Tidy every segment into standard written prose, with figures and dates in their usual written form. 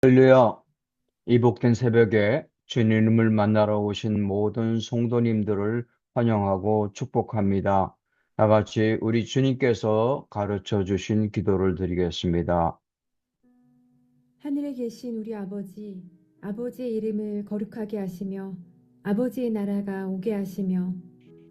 할렐루야. 이 복된 새벽에 주님을 만나러 오신 모든 성도님들을 환영하고 축복합니다. 다 같이 우리 주님께서 가르쳐 주신 기도를 드리겠습니다. 하늘에 계신 우리 아버지, 아버지의 이름을 거룩하게 하시며 아버지의 나라가 오게 하시며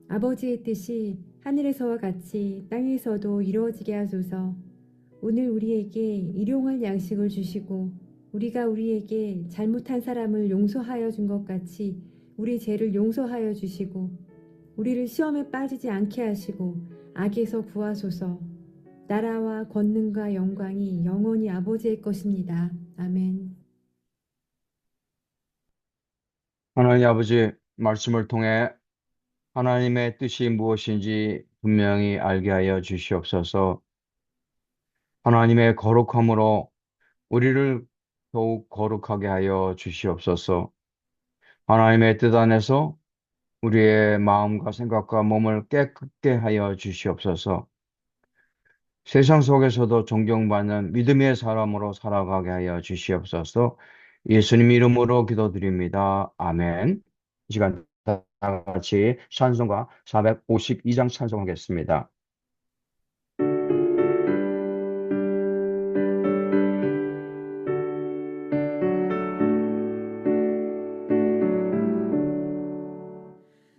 아버지의 뜻이 하늘에서와 같이 땅에서도 이루어지게 하소서. 오늘 우리에게 일용할 양식을 주시고 우리가 우리에게 잘못한 사람을 용서하여 준 것 같이 우리 죄를 용서하여 주시고 우리를 시험에 빠지지 않게 하시고 악에서 구하소서. 나라와 권능과 영광이 영원히 아버지의 것입니다. 아멘. 하나님 아버지, 말씀을 통해 하나님의 뜻이 무엇인지 분명히 알게 하여 주시옵소서. 하나님의 거룩함으로 우리를 더욱 거룩하게 하여 주시옵소서. 하나님의 뜻 안에서 우리의 마음과 생각과 몸을 깨끗게 하여 주시옵소서. 세상 속에서도 존경받는 믿음의 사람으로 살아가게 하여 주시옵소서. 예수님 이름으로 기도드립니다. 아멘. 이 시간 다 같이 찬송가 452장 찬송하겠습니다.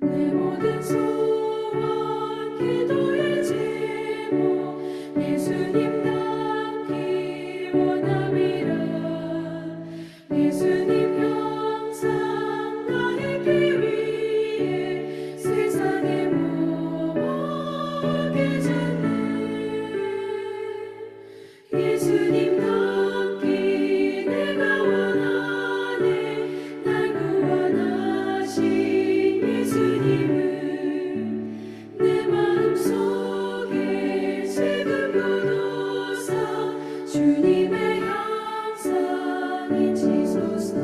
내 모든 소원 기도의 제목 예수님 닮기 원함이라. 예수님 형상 나에게 위해 세상의 모험하게 주네. 예수님 닮기 내가 원하네. 날 구원하신 예수님을 내 마음속에 지금 교도사 주님의 형상이 지소서.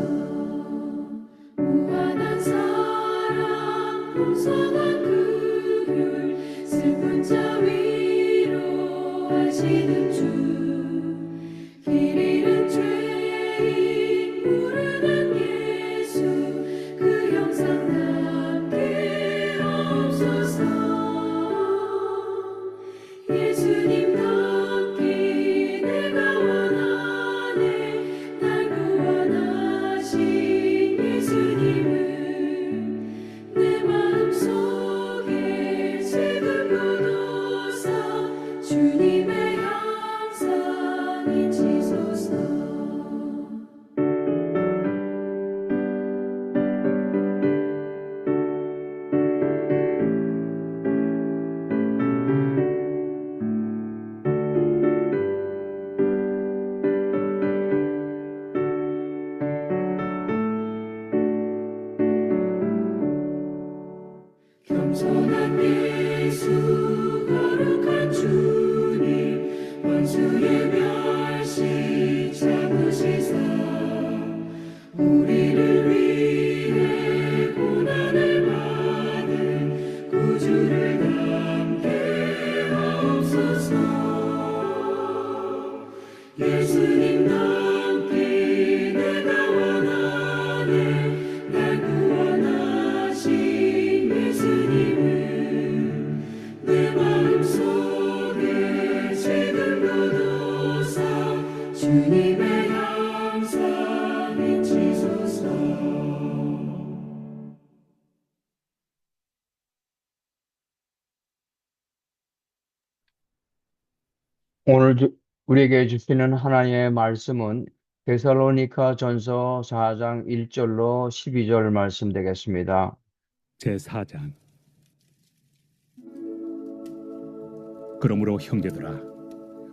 무한한 사랑 풍성한 긍휼 슬픈 자 위로하시는 주. 길 잃은 죄인 부르는 예수 그 형상 닮게 하옵소서. 예수님 닮기 내가 원하네. 날 구원하신 예수님을 내 마음속에 지금 교도사 주님의 형상이 지소서. 겸손한 예수 거룩한 주님 원수의 멸시 참으시사 우리를 위해 고난을 받은 구주를 닮게 하옵소서. 예수님 닮기 내가 원하네. 날 구원하신 예수님을 내 마음속에 지금 교도사 주님의 형상이 지소서. 오늘 우리에게 주시는 하나님의 말씀은 데살로니가 전서 4장 1절로 12절 말씀 되겠습니다. 제4장. 그러므로 형제들아,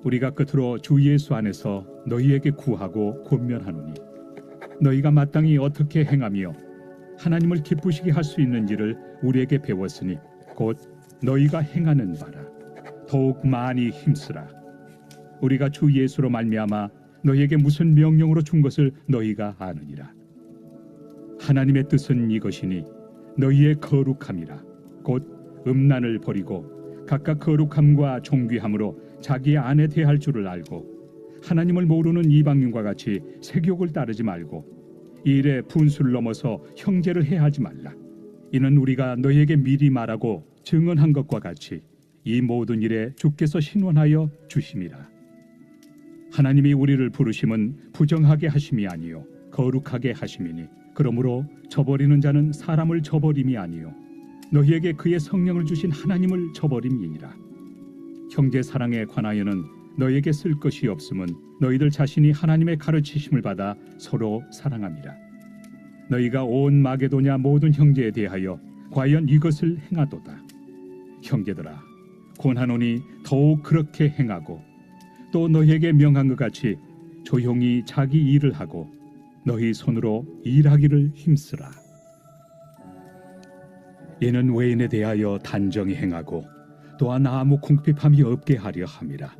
우리가 끝으로 주 예수 안에서 너희에게 구하고 권면하노니 너희가 마땅히 어떻게 행하며 하나님을 기쁘시게 할 수 있는지를 우리에게 배웠으니 곧 너희가 행하는 바라. 더욱 많이 힘쓰라. 우리가 주 예수로 말미암아 너희에게 무슨 명령으로 준 것을 너희가 아느니라. 하나님의 뜻은 이것이니 너희의 거룩함이라. 곧 음란을 버리고 각각 거룩함과 존귀함으로 자기 아내 대할 줄을 알고 하나님을 모르는 이방인과 같이 세욕을 따르지 말고 이 일에 분수를 넘어서 형제를 해하지 말라. 이는 우리가 너희에게 미리 말하고 증언한 것과 같이 이 모든 일에 주께서 신원하여 주심이라. 하나님이 우리를 부르심은 부정하게 하심이 아니요 거룩하게 하심이니 그러므로 저버리는 자는 사람을 저버림이 아니요 너희에게 그의 성령을 주신 하나님을 저버림이니라. 형제 사랑에 관하여는 너희에게 쓸 것이 없음은 너희들 자신이 하나님의 가르치심을 받아 서로 사랑함이라. 너희가 온 마게도냐 모든 형제에 대하여 과연 이것을 행하도다. 형제들아, 권하노니 더욱 그렇게 행하고 또 너희에게 명한 것 같이 조용히 자기 일을 하고 너희 손으로 일하기를 힘쓰라. 이는 외인에 대하여 단정히 행하고 또한 아무 궁핍함이 없게 하려 함이라.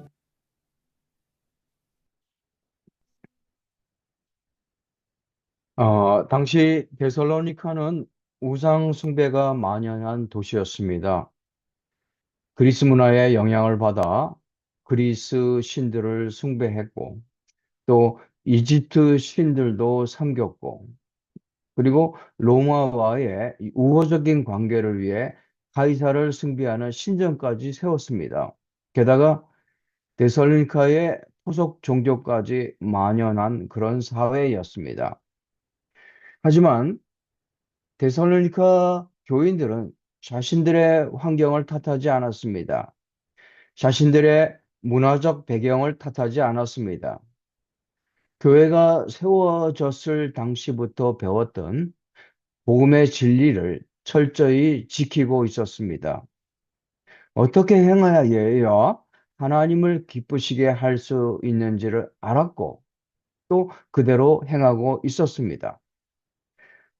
당시 데살로니카는 우상 숭배가 만연한 도시였습니다. 그리스 문화의 영향을 받아 그리스 신들을 숭배했고 또 이집트 신들도 섬겼고 그리고 로마와의 이 우호적인 관계를 위해 가이사를 숭배하는 신전까지 세웠습니다. 게다가 데살로니카의 토속 종교까지 만연한 그런 사회였습니다. 하지만 데살로니카 교인들은 자신들의 환경을 탓하지 않았습니다. 자신들의 문화적 배경을 탓하지 않았습니다. 교회가 세워졌을 당시부터 배웠던 복음의 진리를 철저히 지키고 있었습니다. 어떻게 행하여야 하나님을 기쁘시게 할 수 있는지를 알았고 또 그대로 행하고 있었습니다.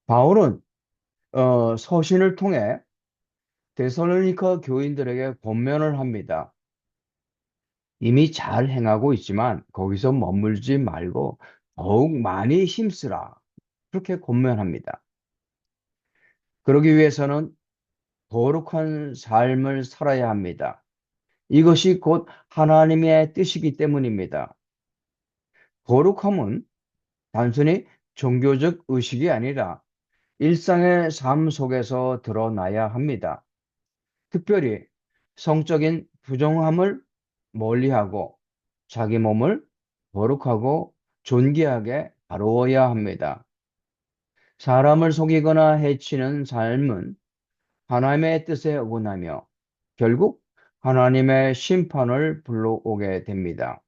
바울은 서신을 통해 데살로니가 교인들에게 권면을 합니다. 이미 잘 행하고 있지만 거기서 머물지 말고 더욱 많이 힘쓰라. 그렇게 권면합니다. 그러기 위해서는 거룩한 삶을 살아야 합니다. 이것이 곧 하나님의 뜻이기 때문입니다. 거룩함은 단순히 종교적 의식이 아니라 일상의 삶 속에서 드러나야 합니다. 특별히 성적인 부정함을 멀리하고 자기 몸을 거룩하고 존귀하게 다루어야 합니다. 사람을 속이거나 해치는 삶은 하나님의 뜻에 어긋나며 결국 하나님의 심판을 불러오게 됩니다.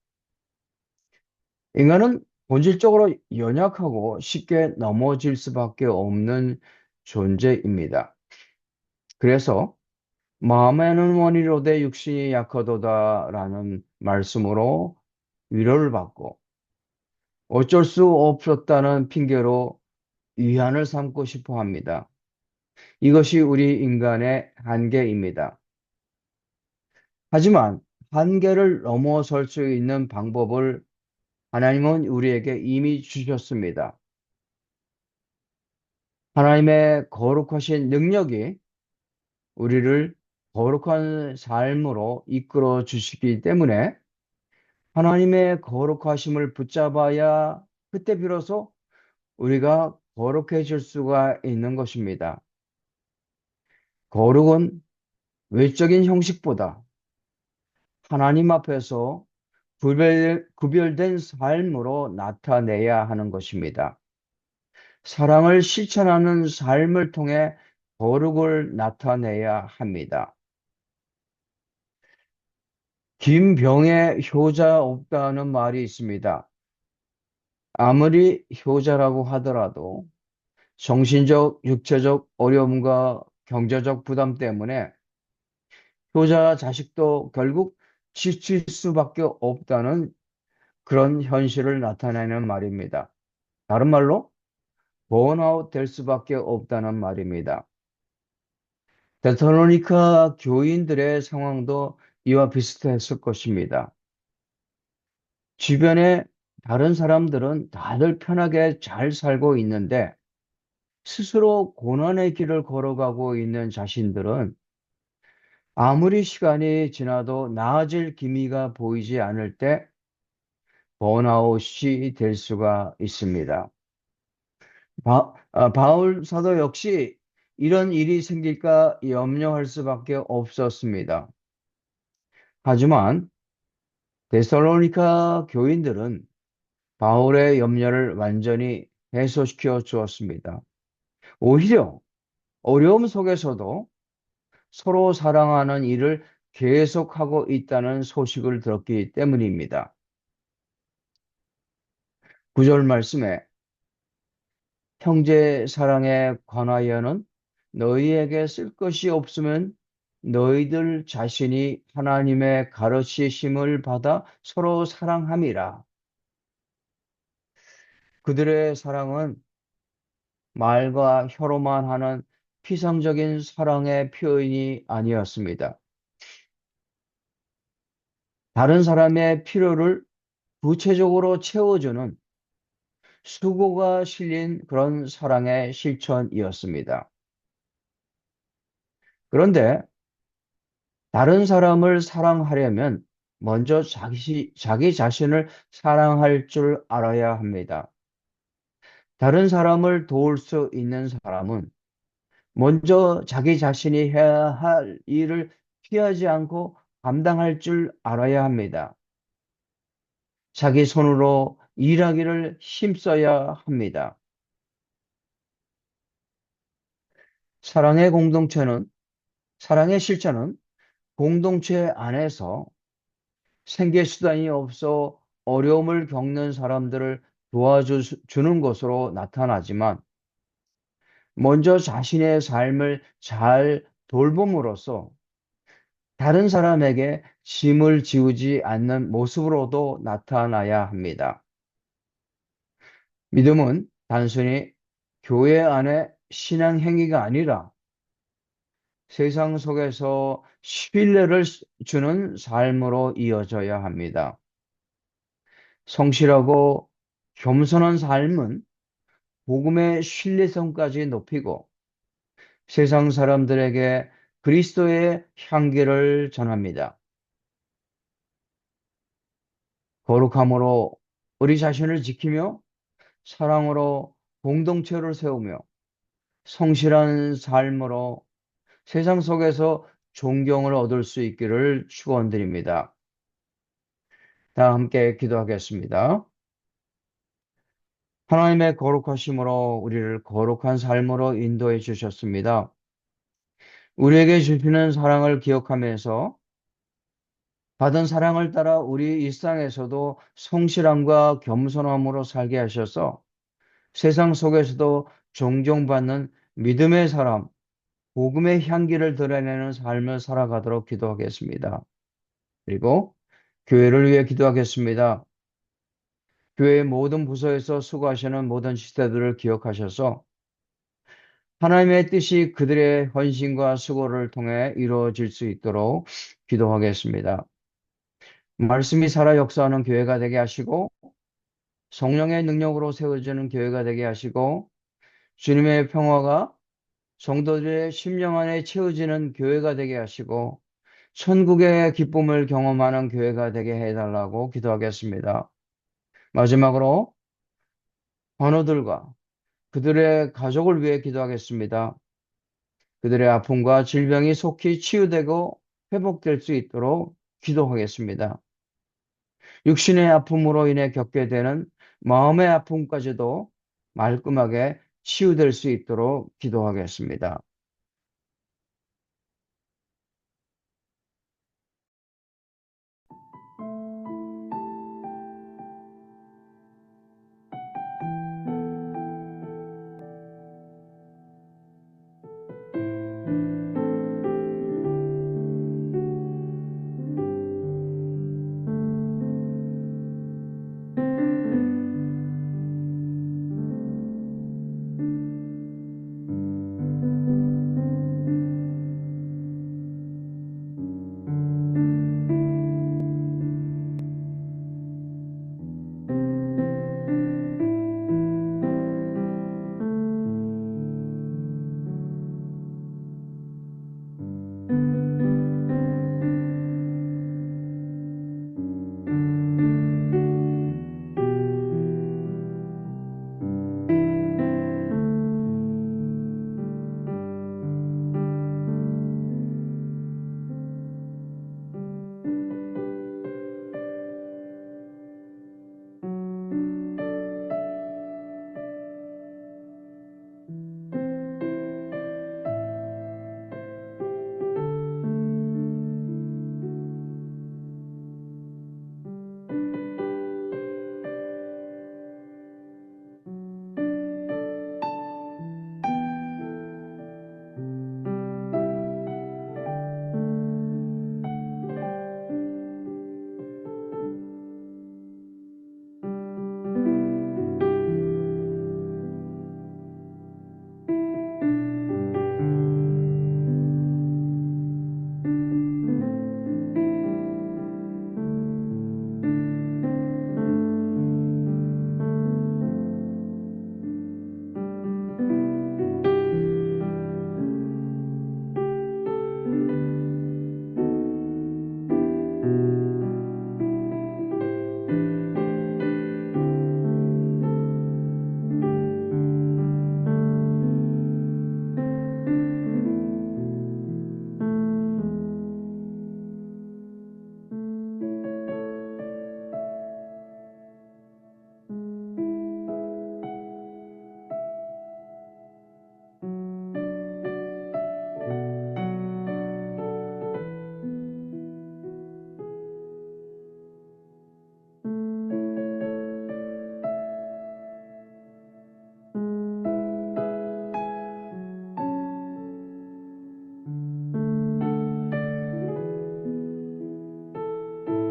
인간은 본질적으로 연약하고 쉽게 넘어질 수밖에 없는 존재입니다. 그래서 마음에는 원이로되 육신이 약하도다라는 말씀으로 위로를 받고 어쩔 수 없었다는 핑계로 위안을 삼고 싶어 합니다. 이것이 우리 인간의 한계입니다. 하지만 한계를 넘어설 수 있는 방법을 하나님은 우리에게 이미 주셨습니다. 하나님의 거룩하신 능력이 우리를 거룩한 삶으로 이끌어 주시기 때문에 하나님의 거룩하심을 붙잡아야 그때 비로소 우리가 거룩해질 수가 있는 것입니다. 거룩은 외적인 형식보다 하나님 앞에서 구별된 삶으로 나타내야 하는 것입니다. 사랑을 실천하는 삶을 통해 거룩을 나타내야 합니다. 김병에 효자 없다는 말이 있습니다. 아무리 효자라고 하더라도 정신적, 육체적 어려움과 경제적 부담 때문에 효자 자식도 결국 지칠 수밖에 없다는 그런 현실을 나타내는 말입니다. 다른 말로 번아웃 될 수밖에 없다는 말입니다. 데살로니가 교인들의 상황도 이와 비슷했을 것입니다. 주변에 다른 사람들은 다들 편하게 잘 살고 있는데 스스로 고난의 길을 걸어가고 있는 자신들은 아무리 시간이 지나도 나아질 기미가 보이지 않을 때 번아웃이 될 수가 있습니다. 바울 사도 역시 이런 일이 생길까 염려할 수밖에 없었습니다. 하지만 데살로니가 교인들은 바울의 염려를 완전히 해소시켜 주었습니다. 오히려 어려움 속에서도 서로 사랑하는 일을 계속하고 있다는 소식을 들었기 때문입니다. 9절 말씀에 형제 사랑에 관하여는 너희에게 쓸 것이 없으면 너희들 자신이 하나님의 가르치심을 받아 서로 사랑함이라. 그들의 사랑은 말과 혀로만 하는 피상적인 사랑의 표현이 아니었습니다. 다른 사람의 필요를 구체적으로 채워주는 수고가 실린 그런 사랑의 실천이었습니다. 그런데 다른 사람을 사랑하려면 먼저 자기 자신을 사랑할 줄 알아야 합니다. 다른 사람을 도울 수 있는 사람은 먼저 자기 자신이 해야 할 일을 피하지 않고 감당할 줄 알아야 합니다. 자기 손으로 일하기를 힘써야 합니다. 사랑의 공동체는, 사랑의 실천은 공동체 안에서 생계 수단이 없어 어려움을 겪는 사람들을 도와주는 것으로 나타나지만, 먼저 자신의 삶을 잘 돌봄으로써 다른 사람에게 짐을 지우지 않는 모습으로도 나타나야 합니다. 믿음은 단순히 교회 안의 신앙 행위가 아니라 세상 속에서 신뢰를 주는 삶으로 이어져야 합니다. 성실하고 겸손한 삶은 복음의 신뢰성까지 높이고 세상 사람들에게 그리스도의 향기를 전합니다. 거룩함으로 우리 자신을 지키며 사랑으로 공동체를 세우며 성실한 삶으로 세상 속에서 존경을 얻을 수 있기를 축원드립니다. 다 함께 기도하겠습니다. 하나님의 거룩하심으로 우리를 거룩한 삶으로 인도해 주셨습니다. 우리에게 주시는 사랑을 기억하면서 받은 사랑을 따라 우리 일상에서도 성실함과 겸손함으로 살게 하셔서 세상 속에서도 존경받는 믿음의 사람, 복음의 향기를 드러내는 삶을 살아가도록 기도하겠습니다. 그리고 교회를 위해 기도하겠습니다. 교회의 모든 부서에서 수고하시는 모든 지체들을 기억하셔서 하나님의 뜻이 그들의 헌신과 수고를 통해 이루어질 수 있도록 기도하겠습니다. 말씀이 살아 역사하는 교회가 되게 하시고 성령의 능력으로 세워지는 교회가 되게 하시고 주님의 평화가 성도들의 심령 안에 채워지는 교회가 되게 하시고 천국의 기쁨을 경험하는 교회가 되게 해달라고 기도하겠습니다. 마지막으로 환우들과 그들의 가족을 위해 기도하겠습니다. 그들의 아픔과 질병이 속히 치유되고 회복될 수 있도록 기도하겠습니다. 육신의 아픔으로 인해 겪게 되는 마음의 아픔까지도 말끔하게 치유될 수 있도록 기도하겠습니다.